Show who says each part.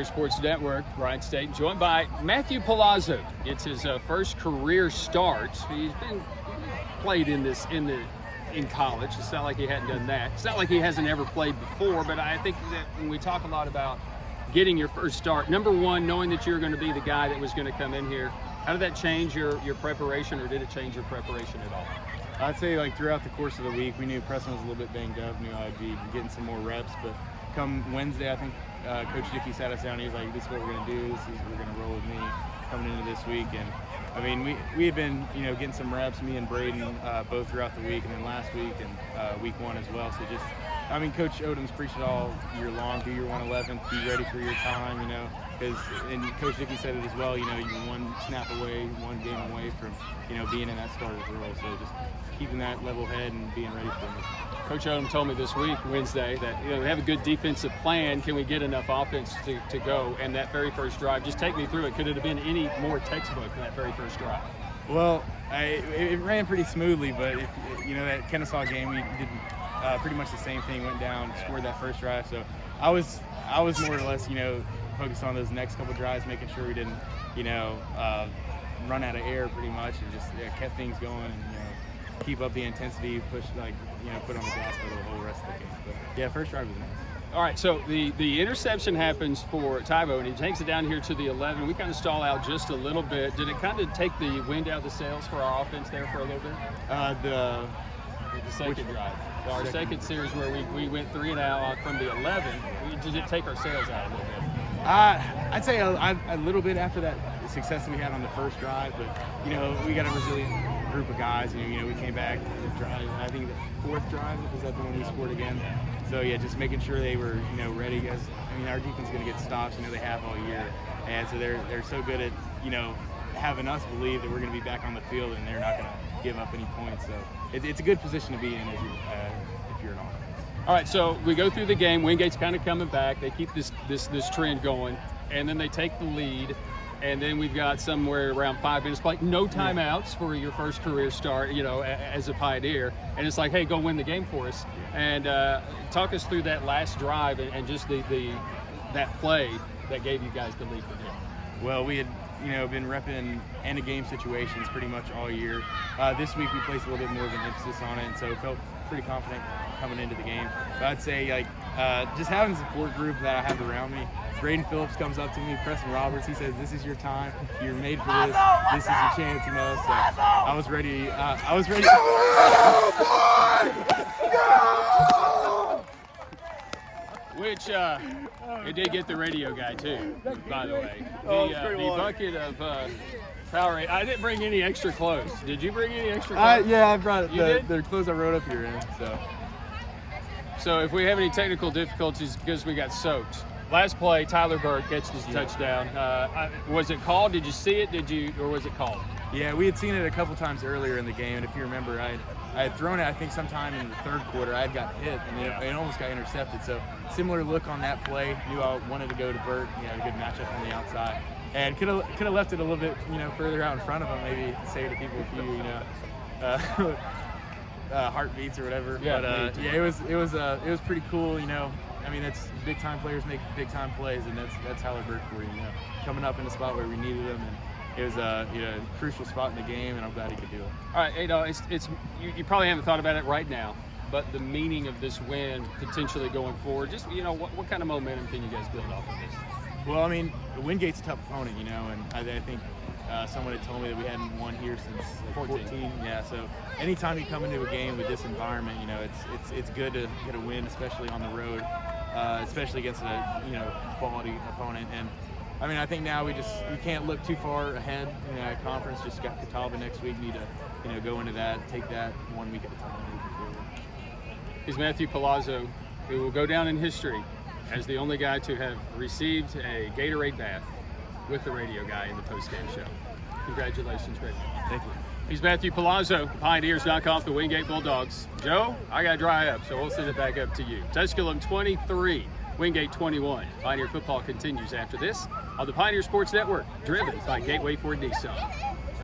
Speaker 1: Pioneer Sports Network. Brian Staten, joined by Matthew Palazzo. It's his first career start. He's been played in college. It's not like he hadn't done that. It's not like he hasn't ever played before, but I think that when we talk a lot about getting your first start, number one, knowing that you're going to be the guy that was going to come in here, how did that change your preparation, or did it change your preparation at all?
Speaker 2: I'd say like throughout the course of the week, we knew Preston was a little bit banged up, knew I'd be getting some more reps, but come Wednesday, I think Coach Dickey sat us down. He was like, "This is what we're going to do. We're going to roll with me coming into this week." And I mean, we had been getting some reps, me and Braden, both throughout the week, and then last week and week one as well. So just, I mean, Coach Odom's preached it all year long. Do your 111th, be ready for your time. And Coach Dickey said it as well. You're one snap away, one game away from being in that starter's role. So just keeping that level head and being ready for it.
Speaker 1: Coach Odom told me this week, Wednesday, that we have a good defensive plan. Can we get enough offense to go? And that very first drive, just take me through it. Could it have been any more textbook than that very first drive?
Speaker 2: Well, it ran pretty smoothly, but that Kennesaw game, we did pretty much the same thing. Went down, scored that first drive. So I was more or less focused on those next couple drives, making sure we didn't run out of air pretty much, and just kept things going and keep up the intensity, push put on the gas pedal the whole rest of the game. But yeah, first drive was nice.
Speaker 1: All right, so the interception happens for Tybo, and he takes it down here to the 11. We kind of stall out just a little bit. Did it kind of take the wind out of the sails for our offense there for a little bit?
Speaker 2: The
Speaker 1: second drive. Our second series where we went 3 and out from the 11. Did it take our sails out a little bit?
Speaker 2: I'd say a little bit after that success that we had on the first drive, but we got a resilient group of guys. We came back. I think the fourth drive was that the one we scored again. So yeah, just making sure they were ready. Because our defense is going to get stops. They have all year, and so they're so good at having us believe that we're going to be back on the field and they're not going to give up any points. So it's a good position to be in if you're an offense.
Speaker 1: All right, so we go through the game. Wingate's kind of coming back. They keep this trend going, and then they take the lead. And then we've got somewhere around 5 minutes, like no timeouts for your first career start, as a Pioneer. And it's like, hey, go win the game for us. And talk us through that last drive and just that play that gave you guys the lead for them.
Speaker 2: Well, we had been repping end of game situations pretty much all year. This week we placed a little bit more of an emphasis on it, and so felt pretty confident coming into the game. But I'd say just having a support group that I have around me. Braden Phillips comes up to me, Preston Roberts, he says, "This is your time. You're made for this. This is your chance," So I was ready.
Speaker 1: Which it did get the radio guy too, by the way. The bucket of Powerade. I didn't bring any extra clothes. Did you bring any extra clothes?
Speaker 2: Yeah, I brought the clothes I wrote up here in.
Speaker 1: So if we have any technical difficulties because we got soaked. Last play, Tyler Burke gets his touchdown. Was it called? Did you see it? Or was it called?
Speaker 2: Yeah, we had seen it a couple times earlier in the game, and if you remember, I had thrown it, I think, sometime in the third quarter. I had got hit, and it almost got intercepted. So similar look on that play. Knew I wanted to go to Burke. He had a good matchup on the outside, and could have left it a little bit, further out in front of him, maybe say to people a few, heartbeats or whatever.
Speaker 1: Yeah,
Speaker 2: but it was pretty cool. That's big time players make big time plays, and that's Tyler Burke for you. Coming up in a spot where we needed him, and it was a crucial spot in the game, and I'm glad he could do it.
Speaker 1: All right, it's you probably haven't thought about it right now, but the meaning of this win potentially going forward, just what kind of momentum can you guys build off of this?
Speaker 2: Well, Wingate's a tough opponent, and I think someone had told me that we hadn't won here since 14. Yeah, so anytime you come into a game with this environment, it's good to get a win, especially on the road, especially against a quality opponent. And I think now we can't look too far ahead. At conference, just got Catawba next week. Need to go into that, take that 1 week at a time.
Speaker 1: He's Matthew Palazzo, who will go down in history as the only guy to have received a Gatorade bath with the radio guy in the postgame show. Congratulations, Rick.
Speaker 2: Thank you.
Speaker 1: He's Matthew Palazzo. Pioneers knock off the Wingate Bulldogs. Joe, I got to dry up, so we'll send it back up to you. Tusculum 23, Wingate 21. Pioneer football continues after this on the Pioneer Sports Network, driven by Gateway Ford Nissan.